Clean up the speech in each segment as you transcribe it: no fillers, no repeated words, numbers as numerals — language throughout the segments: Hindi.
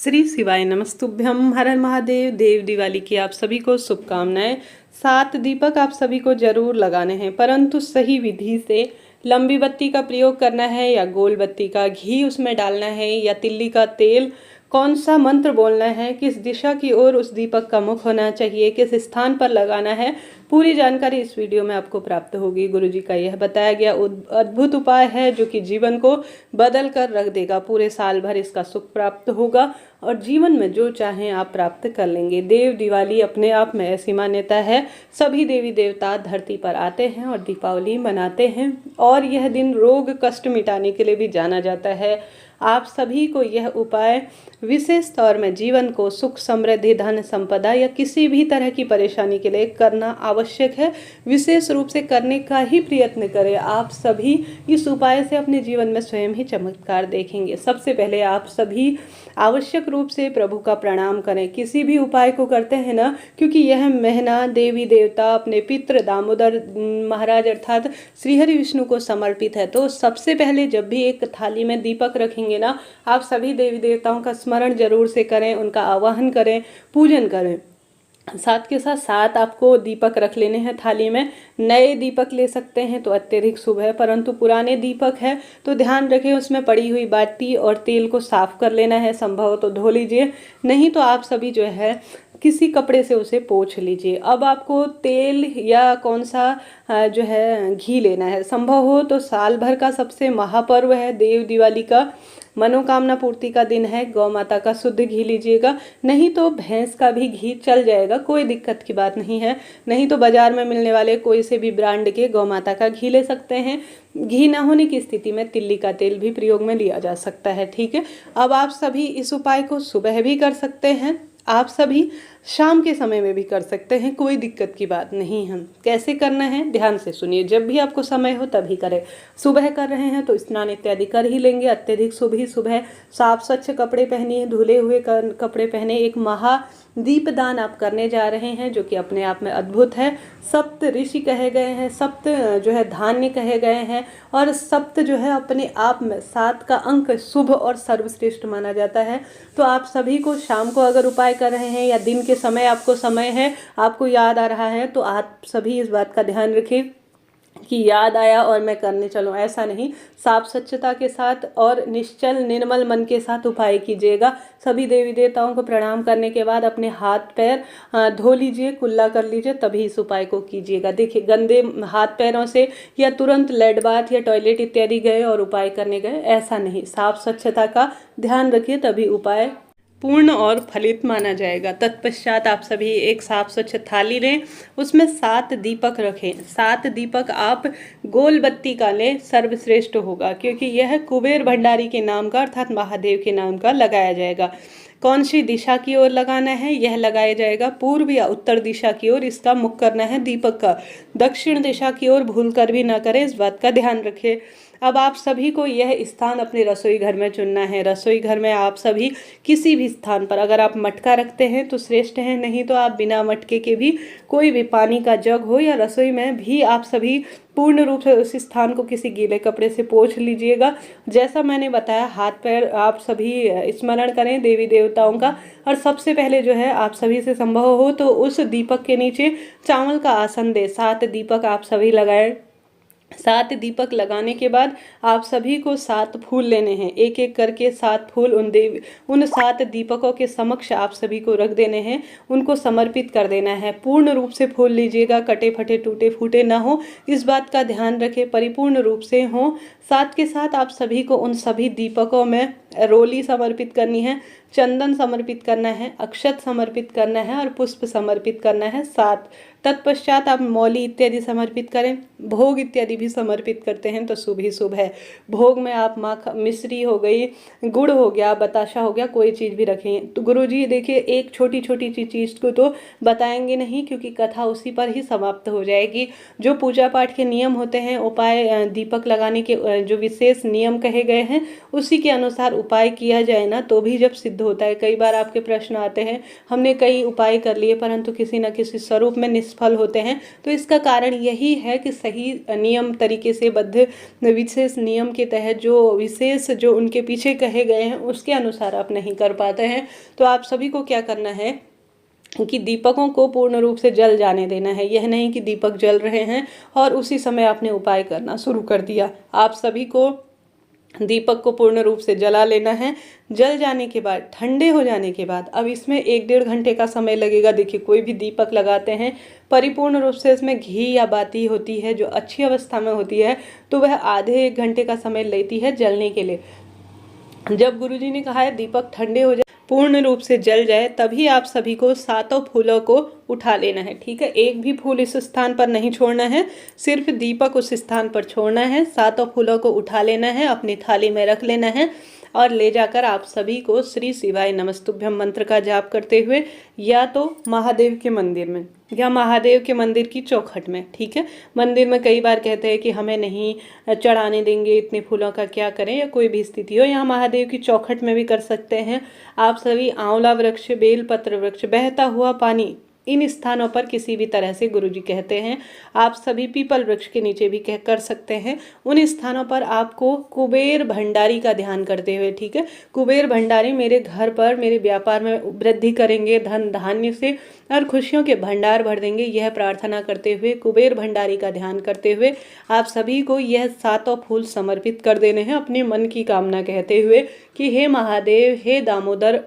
श्री शिवाय नमस्तुभ्यम। हर हर महादेव। देव दिवाली की आप सभी को शुभकामनाएं। 7 दीपक आप सभी को जरूर लगाने हैं, परंतु सही विधि से। लंबी बत्ती का प्रयोग करना है या गोल बत्ती का घी उसमें डालना है या तिल्ली का तेल, कौन सा मंत्र बोलना है, किस दिशा की ओर उस दीपक का मुख होना चाहिए, किस स्थान पर लगाना है, पूरी जानकारी इस वीडियो में आपको प्राप्त होगी। गुरुजी का यह बताया गया अद्भुत उपाय है जो कि जीवन को बदल कर रख देगा। पूरे साल भर इसका सुख प्राप्त होगा और जीवन में जो चाहें आप प्राप्त कर लेंगे। देव दिवाली अपने आप में ऐसी मान्यता है, सभी देवी देवता धरती पर आते हैं और दीपावली मनाते हैं और यह दिन रोग कष्ट मिटाने के लिए भी जाना जाता है। आप सभी को यह उपाय विशेष तौर में जीवन को सुख समृद्धि धन संपदा या किसी भी तरह की परेशानी के लिए करना आवश्यक है। विशेष रूप से करने का ही प्रयत्न करें। आप सभी इस उपाय से अपने जीवन में स्वयं ही चमत्कार देखेंगे। सबसे पहले आप सभी आवश्यक रूप से प्रभु का प्रणाम करें। किसी भी उपाय को करते हैं ना, क्योंकि यह महीना देवी देवता अपने पितृ दामोदर महाराज अर्थात श्रीहरि विष्णु को समर्पित है। तो सबसे पहले जब भी एक थाली में दीपक रखेंगे ना, आप सभी देवी देवताओं का स्मरण जरूर से करें, उनका आवाहन करें, पूजन करें। साथ के साथ 7 आपको दीपक रख लेने हैं थाली में। नए दीपक ले सकते हैं तो अत्यधिक शुभ है, परंतु पुराने दीपक है तो ध्यान रखें उसमें पड़ी हुई बाटी और तेल को साफ कर लेना है। संभव हो तो धो लीजिए, नहीं तो आप सभी जो है किसी कपड़े से उसे पोंछ लीजिए। अब आपको तेल या कौन सा जो है घी लेना है। संभव हो तो साल भर का सबसे महापर्व है देव दिवाली का, मनोकामना पूर्ति का दिन है, गौ माता का शुद्ध घी लीजिएगा। नहीं तो भैंस का भी घी चल जाएगा, कोई दिक्कत की बात नहीं है। नहीं तो बाजार में मिलने वाले कोई से भी ब्रांड के गौ माता का घी ले सकते हैं। घी ना होने की स्थिति में तिल्ली का तेल भी प्रयोग में लिया जा सकता है। ठीक है। अब आप सभी इस उपाय को सुबह भी कर सकते हैं, आप सभी शाम के समय में भी कर सकते हैं, कोई दिक्कत की बात नहीं है। कैसे करना है ध्यान से सुनिए। जब भी आपको समय हो तभी करें। सुबह कर रहे हैं तो स्नान इत्यादि कर ही लेंगे। अत्यधिक शुभ ही सुबह साफ स्वच्छ कपड़े पहनिए, धुले हुए कपड़े पहने। एक महादीपदान आप करने जा रहे हैं जो कि अपने आप में अद्भुत है। सप्त ऋषि कहे गए हैं, सप्त जो है धान्य कहे गए हैं और सप्त जो है अपने आप में 7 का अंक शुभ और सर्वश्रेष्ठ माना जाता है। तो आप सभी को शाम को अगर उपाय कर रहे हैं या दिन के समय आपको समय है, आपको याद आ रहा है, तो आप सभी इस बात का ध्यान रखें कि याद आया और मैं करने चलूँ, ऐसा नहीं। साफ स्वच्छता के साथ और निश्चल निर्मल मन के साथ उपाय कीजिएगा। सभी देवी देवताओं को प्रणाम करने के बाद अपने हाथ पैर धो लीजिए, कुल्ला कर लीजिए, तभी इस उपाय को कीजिएगा। देखिए, गंदे हाथ पैरों से या तुरंत लेड बाथ या टॉयलेट इत्यादि गए और उपाय करने गए, ऐसा नहीं। साफ स्वच्छता का ध्यान रखिए, तभी उपाय पूर्ण और फलित माना जाएगा। तत्पश्चात आप सभी एक साफ स्वच्छ थाली लें, उसमें 7 दीपक रखें। 7 दीपक आप गोल बत्ती का लें, सर्वश्रेष्ठ होगा, क्योंकि यह कुबेर भंडारी के नाम का अर्थात महादेव के नाम का लगाया जाएगा। कौन सी दिशा की ओर लगाना है, यह लगाया जाएगा पूर्व या उत्तर दिशा की ओर। इसका मुख करना है दीपक का। दक्षिण दिशा की ओर भूल कर भी ना करें, इस बात का ध्यान रखें। अब आप सभी को यह स्थान अपने रसोई घर में चुनना है। रसोई घर में आप सभी किसी भी स्थान पर, अगर आप मटका रखते हैं तो श्रेष्ठ है, नहीं तो आप बिना मटके के भी कोई भी पानी का जग हो या रसोई में भी आप सभी पूर्ण रूप से उस स्थान को किसी गीले कपड़े से पोंछ लीजिएगा। जैसा मैंने बताया, हाथ पैर आप सभी स्मरण करें देवी देवताओं का। और सबसे पहले जो है आप सभी से संभव हो तो उस दीपक के नीचे चावल का आसन दे। 7 दीपक आप सभी लगाएं। 7 दीपक लगाने के बाद आप सभी को 7 फूल लेने हैं। एक एक करके 7 फूल उन 7 दीपकों के समक्ष आप सभी को रख देने हैं, उनको समर्पित कर देना है। पूर्ण रूप से फूल लीजिएगा, कटे फटे टूटे फूटे ना हो, इस बात का ध्यान रखें, परिपूर्ण रूप से हो। साथ के साथ आप सभी को उन सभी दीपकों में रोली समर्पित करनी है, चंदन समर्पित करना है, अक्षत समर्पित करना है और पुष्प समर्पित करना है 7। तत्पश्चात आप मौली इत्यादि समर्पित करें। भोग इत्यादि भी समर्पित करते हैं तो शुभ ही शुभ है। भोग में आप मिश्री हो गई, गुड़ हो गया, बताशा हो गया, कोई चीज़ भी रखें। तो गुरुजी देखिए, एक छोटी छोटी चीज़ को तो बताएंगे नहीं, क्योंकि कथा उसी पर ही समाप्त हो जाएगी। जो पूजा पाठ के नियम होते हैं, उपाय दीपक लगाने के जो विशेष नियम कहे गए हैं, उसी के अनुसार उपाय किया जाए ना तो भी जब सिद्ध होता है। कई बार आपके प्रश्न आते हैं, हमने कई उपाय कर लिए परंतु किसी न किसी स्वरूप में निष्फल होते हैं। तो इसका कारण यही है कि सही नियम तरीके से बद्ध विशेष नियम के तहत जो विशेष जो उनके पीछे कहे गए हैं उसके अनुसार आप नहीं कर पाते हैं। तो आप सभी को क्या करना है कि दीपकों को पूर्ण रूप से जल जाने देना है। यह नहीं कि दीपक जल रहे हैं और उसी समय आपने उपाय करना शुरू कर दिया। आप सभी को दीपक को पूर्ण रूप से जला लेना है। जल जाने के बाद, ठंडे हो जाने के बाद, अब इसमें 1-1.5 घंटे का समय लगेगा। देखिए, कोई भी दीपक लगाते हैं परिपूर्ण रूप से इसमें घी या बाती होती है जो अच्छी अवस्था में होती है, तो वह आधे 1 घंटे का समय लेती है जलने के लिए। जब गुरुजी ने कहा है दीपक ठंडे हो जाए, पूर्ण रूप से जल जाए, तभी आप सभी को 7 फूलों को उठा लेना है। ठीक है, एक भी फूल इस स्थान पर नहीं छोड़ना है, सिर्फ दीपक उस स्थान पर छोड़ना है। 7 फूलों को उठा लेना है, अपनी थाली में रख लेना है और ले जाकर आप सभी को श्री शिवाय नमस्तुभ्यम मंत्र का जाप करते हुए या तो महादेव के मंदिर में या महादेव के मंदिर की चौखट में, ठीक है, मंदिर में कई बार कहते हैं कि हमें नहीं चढ़ाने देंगे, इतने फूलों का क्या करें, या कोई भी स्थिति हो, यहाँ महादेव की चौखट में भी कर सकते हैं। आप सभी आंवला वृक्ष, बेलपत्र वृक्ष, बहता हुआ पानी, इन स्थानों पर किसी भी तरह से गुरुजी कहते हैं। आप सभी पीपल वृक्ष के नीचे भी कर सकते हैं। उन स्थानों पर आपको कुबेर भंडारी का ध्यान करते हुए, ठीक है, कुबेर भंडारी मेरे घर पर, मेरे व्यापार में वृद्धि करेंगे, धन धान्य से और खुशियों के भंडार भर देंगे, यह प्रार्थना करते हुए, कुबेर भंडारी का ध्यान करते हुए आप सभी को यह 7 फूल समर्पित कर देने हैं, अपने मन की कामना कहते हुए कि हे महादेव, हे दामोदर,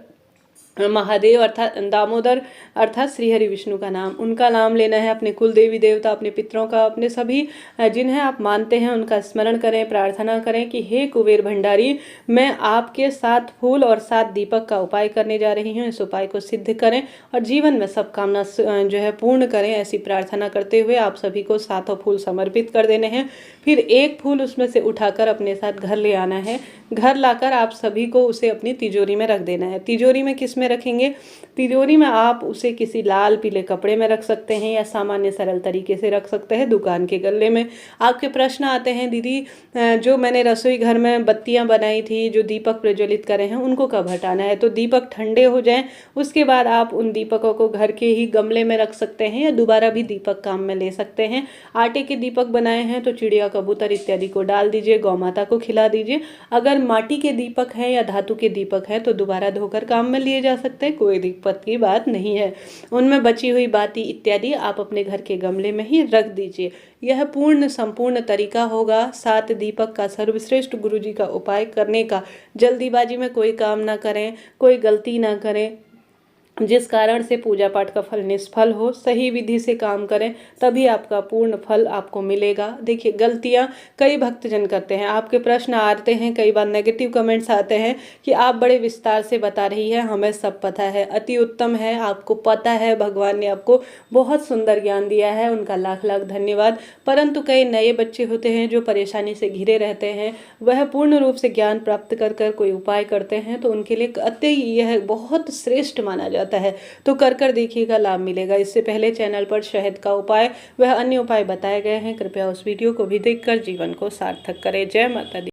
महादेव अर्थात दामोदर अर्थात श्री हरि विष्णु का नाम, उनका नाम लेना है, अपने कुल देवी देवता, अपने पितरों का, अपने सभी जिन्हें आप मानते हैं उनका स्मरण करें, प्रार्थना करें कि हे कुबेर भंडारी, मैं आपके 7 फूल और 7 दीपक का उपाय करने जा रही हूँ। इस उपाय को सिद्ध करें और जीवन में सब कामना जो है पूर्ण करें, ऐसी प्रार्थना करते हुए आप सभी को 7 फूल समर्पित कर देने हैं। फिर एक फूल उसमें से उठाकर अपने साथ घर ले आना है। घर लाकर आप सभी को उसे अपनी तिजोरी में रख देना है। तिजोरी में किस में रखेंगे? तिजोरी में आप उसे किसी लाल पीले कपड़े में रख सकते हैं या सामान्य सरल तरीके से रख सकते हैं, दुकान के गल्ले में। आपके प्रश्न आते हैं, दीदी जो मैंने रसोई घर में बत्तियां बनाई थी, जो दीपक प्रज्वलित करे हैं, उनको कब हटाना है? तो दीपक ठंडे हो जाएं, उसके बाद आप उन दीपकों को घर के ही गमले में रख सकते हैं या दोबारा भी दीपक काम में ले सकते हैं। आटे के दीपक बनाए हैं तो चिड़िया, कबूतर इत्यादि को डाल दीजिए, गौ माता को खिला दीजिए। अगर माटी के दीपक हैं या धातु के दीपक हैं तो दोबारा धोकर काम में लिए जा सकते हैं, कोई दिक्कत की बात नहीं है। उनमें बची हुई बाती इत्यादि आप अपने घर के गमले में ही रख दीजिए। यह पूर्ण संपूर्ण तरीका होगा 7 दीपक का सर्वश्रेष्ठ गुरुजी का उपाय करने का। जल्दीबाजी में कोई काम ना करें, कोई गलती ना करें जिस कारण से पूजा पाठ का फल निष्फल हो। सही विधि से काम करें, तभी आपका पूर्ण फल आपको मिलेगा। देखिए, गलतियां कई भक्तजन करते हैं। आपके प्रश्न आते हैं, कई बार नेगेटिव कमेंट्स आते हैं कि आप बड़े विस्तार से बता रही है, हमें सब पता है। अति उत्तम है, आपको पता है, भगवान ने आपको बहुत सुंदर ज्ञान दिया है, उनका लाख लाख धन्यवाद। परंतु कई नए बच्चे होते हैं जो परेशानी से घिरे रहते हैं, वह पूर्ण रूप से ज्ञान प्राप्त कर कर कोई उपाय करते हैं तो उनके लिए अति यह बहुत श्रेष्ठ माना जाता है। तो कर कर देखिएगा, लाभ मिलेगा। इससे पहले चैनल पर शहद का उपाय वह अन्य उपाय बताए गए हैं, कृपया उस वीडियो को भी देखकर जीवन को सार्थक करें। जय माता दी।